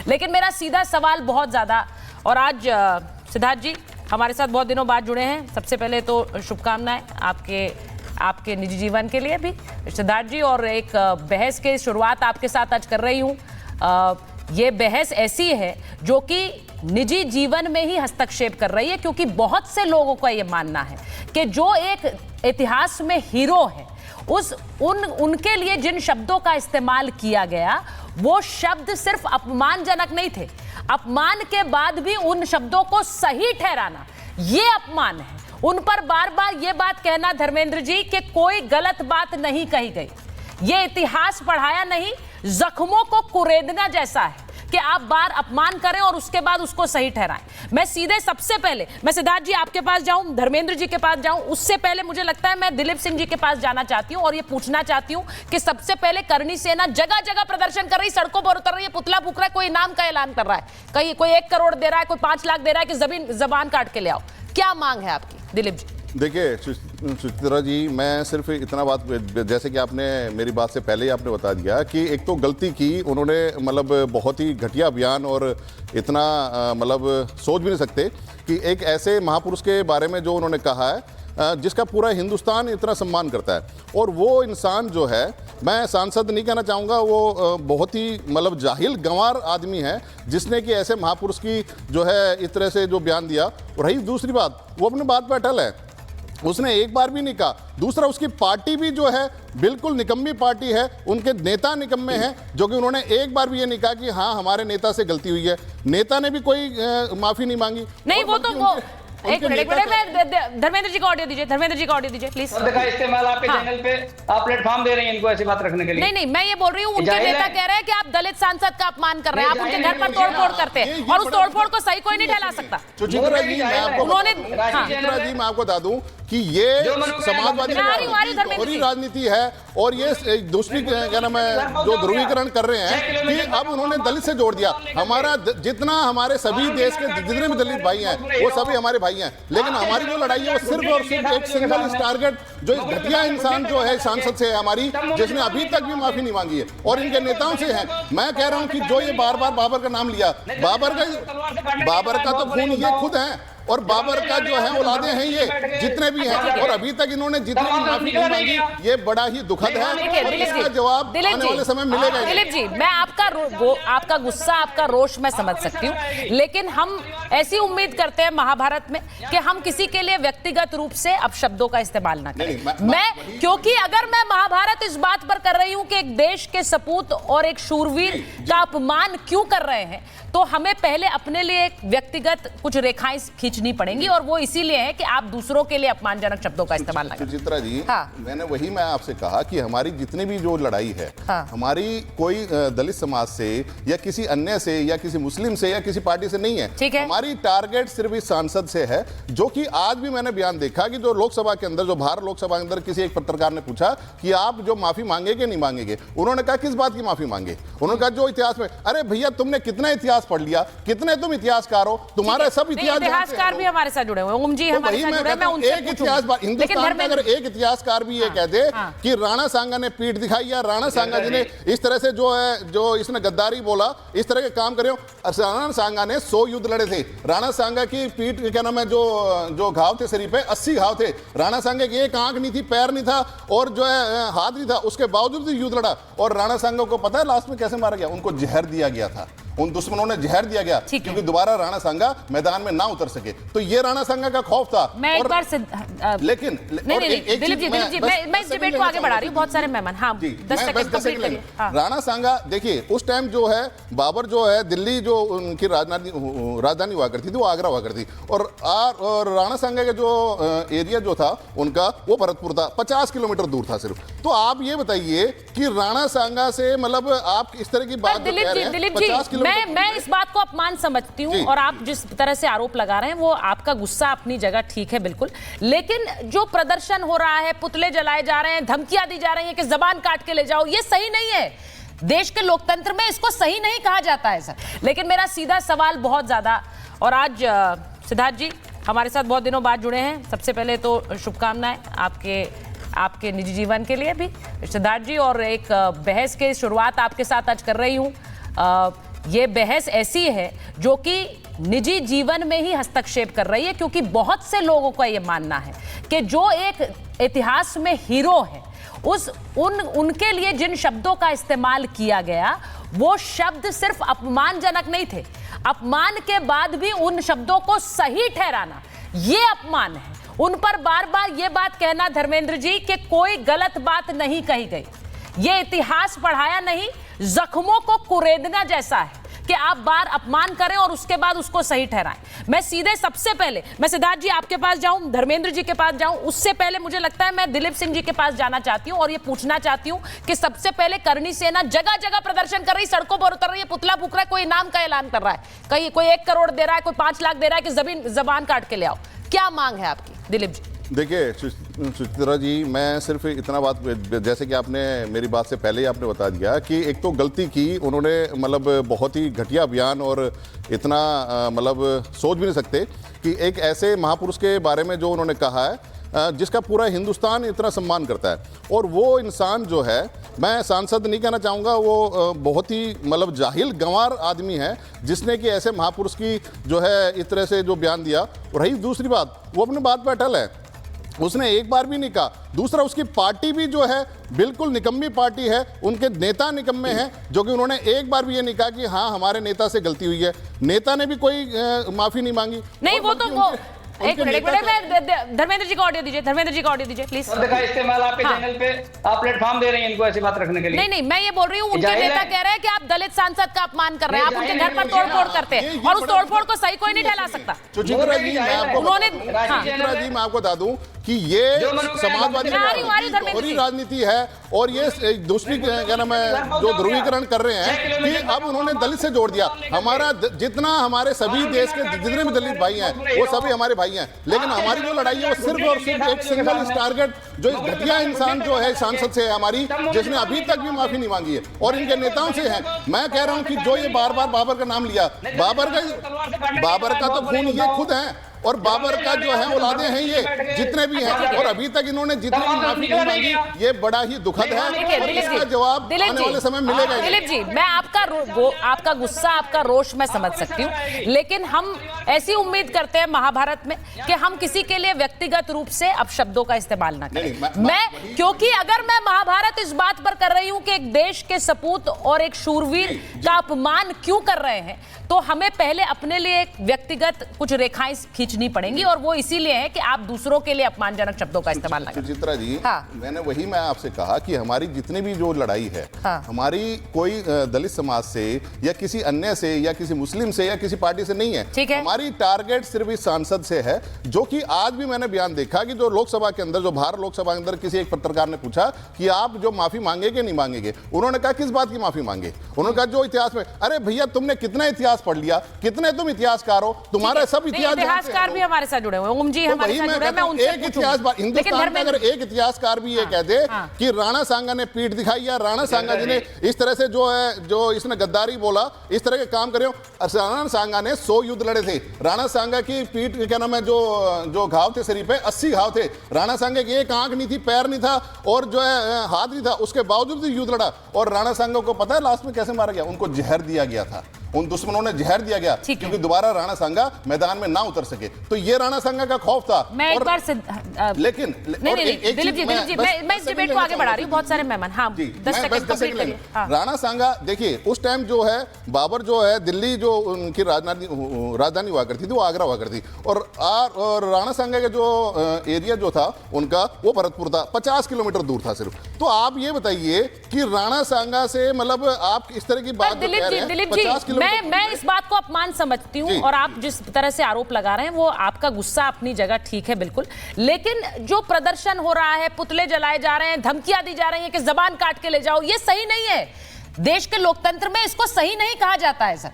लेकिन मेरा सीधा सवाल बहुत ज्यादा, और आज सिद्धार्थ जी हमारे साथ बहुत दिनों बाद जुड़े हैं। सबसे पहले तो शुभकामनाएं आपके निजी जीवन के लिए भी सिद्धार्थ जी, और एक बहस की शुरुआत आपके साथ आज कर रही हूं। ये बहस ऐसी है जो कि निजी जीवन में ही हस्तक्षेप कर रही है, क्योंकि बहुत से लोगों का ये मानना है कि जो एक इतिहास में हीरो है, उनके लिए जिन शब्दों का इस्तेमाल किया गया वो शब्द सिर्फ अपमानजनक नहीं थे, अपमान के बाद भी उन शब्दों को सही ठहराना ये अपमान है। उन पर बार बार ये बात कहना धर्मेंद्र जी कि कोई गलत बात नहीं कही गई, ये इतिहास पढ़ाया नहीं, जख्मों को कुरेदना जैसा है कि आप बार अपमान करें और उसके बाद उसको सही ठहराएं। मैं सीधे सबसे पहले मैं सिद्धार्थ जी आपके पास जाऊं, धर्मेंद्र जी के पास जाऊं, उससे पहले मुझे लगता है मैं दिलीप सिंह जी के पास जाना चाहती हूं और ये पूछना चाहती हूं कि सबसे पहले करणी सेना जगह जगह प्रदर्शन कर रही, सड़कों पर उतर रही है, पुतला फूक रहा है, कोई इनाम का ऐलान कर रहा है, कहीं कोई 1 करोड़ दे रहा है, कोई 5 लाख दे रहा है कि जबान काट के ले आओ। क्या मांग है आपकी दिलीप जी? देखिए सुचित्रा जी, मैं सिर्फ इतना बात, जैसे कि आपने मेरी बात से पहले ही आपने बता दिया कि एक तो गलती की उन्होंने, मतलब बहुत ही घटिया बयान, और इतना मतलब सोच भी नहीं सकते कि एक ऐसे महापुरुष के बारे में जो उन्होंने कहा है जिसका पूरा हिंदुस्तान इतना सम्मान करता है, और वो इंसान जो है, मैं सांसद नहीं कहना चाहूँगा, वो बहुत ही मतलब जाहिल गंवार आदमी है जिसने कि ऐसे महापुरुष की जो है इस तरह से जो बयान दिया। और रही दूसरी बात, वो अपनी बात पर अटल है, उसने एक बार भी नहीं कहा। दूसरा, उसकी पार्टी भी जो है बिल्कुल निकम्मी पार्टी है, उनके नेता निकम्मे हैं, जो कि उन्होंने एक बार भी ये नहीं कहा कि हाँ हमारे नेता से गलती हुई है। नेता ने भी कोई माफी नहीं मांगी। नहीं, वो तो वो एक मिनट धर्मेंद्र जी का ऑडियो दीजिए, धर्मेंद्र जी का ऑडियो दीजिए प्लीज। का इस्तेमाल आपके चैनल पे आप प्लेटफॉर्म दे रहे हैं इनको ऐसी बात रखने के लिए। नहीं, मैं ये बोल रही हूँ, उनके नेता कह रहे हैं कि आप दलित सांसद का अपमान कर रहे हैं, आप उनके घर पर तोड़फोड़ करते हैं, और उस तोड़फोड़ को सही कोई नहीं ठहरा सकता। सुचित्रा जी, मैं आपको बता दूं कि ये समाजवादी और राजनीति है, और ये दूसरी क्या नाम है जो ध्रुवीकरण कर रहे हैं कि अब उन्होंने दलित से जोड़ दिया। हमारा जितना हमारे सभी देश के जितने भी दलित भाई हैं वो सभी हमारे भाई हैं, लेकिन हमारी जो लड़ाई है वो सिर्फ और सिर्फ एक सिंगल टारगेट, जो घटिया इंसान जो है सांसद से है हमारी, जिसने अभी तक भी माफी नहीं मांगी है, और इनके नेताओं से है। मैं कह रहा हूं कि जो ये बार बार बाबर का नाम लिया, बाबर का तो खून ये खुद है, और बाबर का जो है औलादे हैं ये जितने भी हैं, और अभी तक इन्होंने जितनी भी माफी नहीं मांगी, ये बड़ा ही दुखद है, और इसका जवाब आने वाले समय मिलेगा। दिलीप जी, मैं आपका गुस्सा, आपका रोष मैं समझ सकती हूँ, लेकिन हम ऐसी उम्मीद करते हैं महाभारत में कि हम किसी के लिए व्यक्तिगत रूप से अपशब्दों का इस्तेमाल ना करें। मैं क्योंकि अगर मैं महाभारत इस बात पर कर रही हूँ कि एक देश के सपूत और एक शूरवीर का अपमान क्यों कर रहे हैं, तो हमें पहले अपने लिए एक व्यक्तिगत कुछ रेखाएं खींचनी पड़ेंगी, और वो इसीलिए है कि आप दूसरों के लिए अपमानजनक शब्दों का इस्तेमाल ना करें। सुचित्रा जी, मैंने मैं आपसे कहा कि हमारी जितनी भी जो लड़ाई है, हमारी कोई दलित समाज से या किसी अन्य से या किसी मुस्लिम से या किसी पार्टी से नहीं है, हमारी टारगेट सिर्फ इस सांसद से है। जो कि आज भी मैंने बयान देखा कि जो लोकसभा के अंदर, जो भारत लोकसभा के अंदर किसी एक पत्रकार ने पूछा कि आप जो माफी मांगेंगे नहीं मांगेंगे, उन्होंने कहा किस बात की माफी मांगे, उन्होंने कहा जो इतिहास में। अरे भैया, तुमने कितना इतिहास पढ़ लिया, कितने तुम इतिहासकार हो, तुम्हारा सब इतिहासकार भी हमारे साथ जुड़े हुए हैं, ओम जी हमारे साथ जुड़े हैं, मैं उनसे एक इतिहास, हिंदुस्तान में अगर एक इतिहासकार भी ये कह दे कि राणा सांगा ने पीठ दिखाई, या राणा सांगा जी ने इस तरह से जो है, जो इसने गद्दारी बोला, इस तरह के काम करे। राणा सांगा ने 100 युद्ध लड़े थे, राणा सांगा की पीठ क्या नाम है, जो घाव थे शरीर पे 80 घाव थे, राणा सांगा की एक आंख नहीं थी, पैर नहीं था, और जो है हाथ नहीं था, उसके बावजूद भी युद्ध लड़ा। और राणा सांगा को पता है लास्ट में कैसे मारा गया? उनको जहर दिया गया था, उन दुश्मनों ने जहर दिया गया क्योंकि दोबारा राणा सांगा मैदान में ना उतर सके। तो ये राणा सांगा का खौफ था। मैं एक बार लेकिन दिलीप जी, मैं इस डिबेट को आगे बढ़ा रही हूँ, बहुत सारे मेहमान। हाँ, 10 सेकंड। राणा सांगा, देखिए उस टाइम जो है बाबर जो है, दिल्ली जो उनकी राजधानी हुआ करती थी वो आगरा हुआ करती, और राणा सांगा का जो एरिया जो था उनका वो भरतपुर था, 50 किलोमीटर दूर था सिर्फ। तो आप ये बताइए कि राणा सांगा से मतलब आप इस तरह की बात दिलीप जी, मैं इस बात को अपमान समझती हूँ, और आप जिस तरह से आरोप लगा रहे हैं वो आपका गुस्सा अपनी जगह ठीक है बिल्कुल, लेकिन जो प्रदर्शन हो रहा है, पुतले जलाए जा रहे हैं, धमकियां दी जा रही हैं कि जबान काट के ले जाओ, ये सही नहीं है। देश के लोकतंत्र में इसको सही नहीं कहा जाता है सर। लेकिन मेरा सीधा सवाल बहुत ज्यादा, और आज सिद्धार्थ जी हमारे साथ बहुत दिनों बाद जुड़े हैं, सबसे पहले तो शुभकामनाएं आपके निजी जीवन के लिए भी सिद्धार्थ जी, और एक बहस की शुरुआत आपके साथ आज कर रही हूँ। ये बहस ऐसी है जो कि निजी जीवन में ही हस्तक्षेप कर रही है, क्योंकि बहुत से लोगों का ये मानना है कि जो एक इतिहास में हीरो है, उनके लिए जिन शब्दों का इस्तेमाल किया गया वो शब्द सिर्फ अपमानजनक नहीं थे, अपमान के बाद भी उन शब्दों को सही ठहराना ये अपमान है। उन पर बार बार ये बात कहना धर्मेंद्र जी कि कोई गलत बात नहीं कही गई, ये इतिहास पढ़ाया नहीं, जख्मों को कुरेदना जैसा है कि आप बार अपमान करें और उसके बाद उसको सही ठहराएं। मैं सीधे सबसे पहले मैं सिद्धार्थ जी आपके पास जाऊं, धर्मेंद्र जी के पास जाऊं, उससे पहले मुझे लगता है मैं दिलीप सिंह जी के पास जाना चाहती हूं और ये पूछना चाहती हूं कि सबसे पहले करणी सेना जगह जगह प्रदर्शन कर रही, सड़कों पर उतर रही है, पुतला फूक रहा है, कोई इनाम का ऐलान कर रहा है, कहीं कोई 1 करोड़ दे रहा है, कोई 5 लाख दे रहा है कि जबान काट के ले आओ। क्या मांग है आपकी दिलीप जी? देखिए सुचित्रा जी, मैं सिर्फ इतना बात, जैसे कि आपने मेरी बात से पहले ही आपने बता दिया कि एक तो गलती की उन्होंने, मतलब बहुत ही घटिया बयान, और इतना मतलब सोच भी नहीं सकते कि एक ऐसे महापुरुष के बारे में जो उन्होंने कहा है जिसका पूरा हिंदुस्तान इतना सम्मान करता है, और वो इंसान जो है, मैं सांसद नहीं कहना चाहूँगा, वो बहुत ही मतलब जाहिल गंवार आदमी है जिसने कि ऐसे महापुरुष की जो है इस तरह से जो बयान दिया। और रही दूसरी बात, वो अपने बात पर अटल है, उसने एक बार भी नहीं कहा। दूसरा, उसकी पार्टी भी जो है बिल्कुल निकम्मी पार्टी है, उनके नेता निकम्मे हैं, जो कि उन्होंने एक बार भी ये नहीं कहा कि हाँ हमारे नेता से गलती हुई है। नेता ने भी कोई माफी नहीं मांगी। नहीं, वो तो वो एक मिनट में धर्मेंद्र जी का ऑडियो दीजिए, धर्मेंद्र जी का ऑडियो दीजिए प्लीज। शब्द का इस्तेमाल आपके चैनल पे आप प्लेटफॉर्म दे रही हैं इनको ऐसी बात रखने के लिए। नहीं, मैं ये बोल रही हूँ, उनके नेता कह रहे हैं कि आप दलित सांसद का अपमान कर रहे हैं, आप उनके घर पर तोड़फोड़ करते हैं और उस तोड़फोड़ को सही कोई नहीं ठहरा सकता। सुचित्रा जी, उन्होंने मैं आपको बता दूं कि ये समाजवादी दोहरी राजनीति है, और ये दूसरी क्या नाम है जो ध्रुवीकरण कर रहे हैं कि अब उन्होंने दलित से जोड़ दिया। हमारा जितना हमारे सभी देश के जितने भी दलित भाई हैं वो सभी हमारे भाई हैं, लेकिन हमारी जो लड़ाई है वो सिर्फ और सिर्फ एक सिंगल टारगेट, जो घटिया इंसान जो है सांसद से है हमारी, जिसने अभी तक भी माफी नहीं मांगी है, और इनके नेताओं से है। मैं कह रहा हूं कि जो ये बार बार बाबर का नाम लिया, बाबर का तो खून ये खुद है, और बाबर का जो है औलादे हैं ये जितने भी हैं, और अभी तक इन्होंने जितनी भी माफी नहीं मांगी, ये बड़ा ही दुखद है, और इसका जवाब आने वाले समय मिलेगा। दिलीप जी, मैं आपका गुस्सा, आपका रोष मैं समझ सकती हूँ, लेकिन हम ऐसी उम्मीद करते हैं महाभारत में कि हम किसी के लिए व्यक्तिगत रूप से अपशब्दों का इस्तेमाल ना करें। क्योंकि अगर मैं महाभारत इस बात पर कर रही हूं कि एक देश के सपूत और एक शूरवीर का अपमान क्यों कर रहे हैं, तो हमें पहले अपने लिए एक व्यक्तिगत कुछ रेखाएं खींचनी पड़ेंगी, और वो इसीलिए है कि आप दूसरों के लिए अपमानजनक शब्दों का इस्तेमाल ना करें। सुचित्रा जी, हाँ। मैं आपसे कहा कि हमारी जितनी भी जो लड़ाई है, हाँ। हमारी कोई दलित समाज से या किसी अन्य से या किसी मुस्लिम से या किसी पार्टी से नहीं है, ठीक है। हमारी टारगेट सिर्फ इस सांसद से है, जो कि आज भी मैंने बयान देखा कि जो लोकसभा के अंदर, जो भारत लोकसभा के अंदर किसी एक पत्रकार ने पूछा कि आप जो माफी मांगेंगे नहीं मांगेंगे, उन्होंने कहा किस बात की माफी मांगे, उन्होंने कहा जो इतिहास में। अरे भैया, तुमने कितना इतिहास पढ़ लिया, कितने तुम इतिहासकार हो, तुम्हारा सब इतिहासकार भी हमारे साथ जुड़े हुए हैं, ओम जी हमारे साथ जुड़े हैं, मैं उनसे एक इतिहास, हिंदुस्तान का अगर एक इतिहासकार भी ये कह दे कि राणा सांगा ने पीठ दिखाई या राणा सांगा जी ने इस तरह से जो इसने गद्दारी बोला, इस तरह के काम करे, राणा सांगा ने 100 युद्ध लड़े थे, राणा सांगा की पीठ क्या नाम है, जो घाव थे शरीर पे 80 घाव थे, राणा सांगा की एक आंख नहीं थी, पैर नहीं था, और जो है हाथ नहीं था, उसके बावजूद युद्ध लड़ा। और राणा सांगा को पता है लास्ट में कैसे मारा गया? उनको जहर दिया गया था, उन दुश्मनों ने जहर दिया गया क्योंकि दोबारा राणा सांगा मैदान में ना उतर सके। तो ये राणा सांगा का खौफ था। मैं एक बार लेकिन दिलीप जी मैं इस डिबेट को आगे बढ़ा रही हूँ, बहुत सारे मेहमान। हाँ, 10 सेकंड कंप्लीट करिए। राणा सांगा, देखिए उस टाइम जो है बाबर जो है, दिल्ली जो उनकी राजधानी हुआ करती थी वो आगरा हुआ करती, और राणा सांगा का जो एरिया जो था उनका वो भरतपुर था, 50 किलोमीटर दूर था सिर्फ। तो आप ये बताइए कि राणा सांगा से मतलब आप इस तरह की बात दिलीप जी, मैं इस बात को अपमान समझती हूँ, और आप जिस तरह से आरोप लगा रहे हैं वो आपका गुस्सा अपनी जगह ठीक है बिल्कुल, लेकिन जो प्रदर्शन हो रहा है, पुतले जलाए जा रहे हैं, धमकियां दी जा रही हैं कि जबान काट के ले जाओ, ये सही नहीं है। देश के लोकतंत्र में इसको सही नहीं कहा जाता है सर।